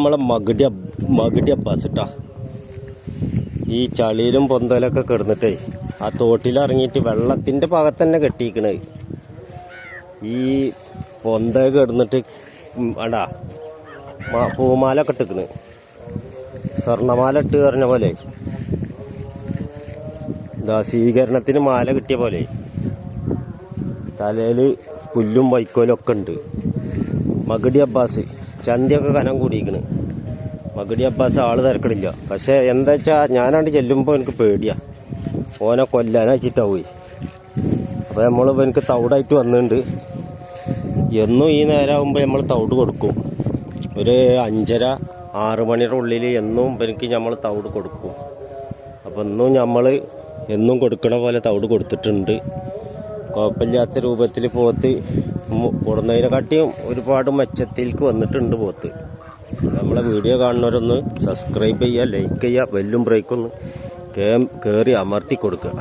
നമ്മളെ മകുടി അബ്ബാസ് ഇട്ടാ ഈ ചളിയിലും പൊന്തലൊക്കെ കിടന്നിട്ടേ ആ തോട്ടിലിറങ്ങിയിട്ട് വെള്ളത്തിൻ്റെ ഭാഗത്ത് തന്നെ കെട്ടിയിരിക്കണേ. ഈ പൊന്ത കിടന്നിട്ട് വേണ്ടാ പൂമാലൊക്കെ ഇട്ടിക്കണ്, സ്വർണ്ണമാല ഇട്ട് പറഞ്ഞ പോലെ, ഇതാ സ്വീകരണത്തിന് മാല കിട്ടിയ പോലെ തലയിൽ പുല്ലും വൈക്കോലും ഒക്കെ ഉണ്ട്. മകുടി അബ്ബാസ് ചന്തിയൊക്കെ കനം കൂടിയിരിക്കണ്. മകുടി അബ്ബാസ് ആള് തിരക്കടില്ല. പക്ഷെ എന്താ വെച്ചാൽ ഞാനാണ്ട് ചെല്ലുമ്പോൾ എനിക്ക് പേടിയാ, ഓനെ കൊല്ലാനാച്ചിട്ടാ പോയി. അപ്പോൾ നമ്മൾ എനിക്ക് തൗടായിട്ട് വന്നിട്ടുണ്ട്. എന്നും ഈ നേരമാകുമ്പോൾ നമ്മൾ തൗട് കൊടുക്കും. ഒരു 5:30-6 മണിയുടെ ഉള്ളിൽ എന്നും എനിക്ക് നമ്മൾ തൗട് കൊടുക്കും. അപ്പോൾ എന്നും കൊടുക്കണ പോലെ തൗട് കൊടുത്തിട്ടുണ്ട്. കുഴപ്പമില്ലാത്ത രൂപത്തിൽ പോത്ത് കൊടുന്നതിനെക്കാട്ടിയും ഒരുപാട് മെച്ചത്തിലേക്ക് വന്നിട്ടുണ്ട് പോത്ത്. നമ്മളെ വീഡിയോ കാണുന്നവരൊന്ന് സബ്സ്ക്രൈബ് ചെയ്യുക, ലൈക്ക് ചെയ്യുക, ബെല്ലും ബ്രേക്കൊന്ന് കയറി അമർത്തി കൊടുക്കുക.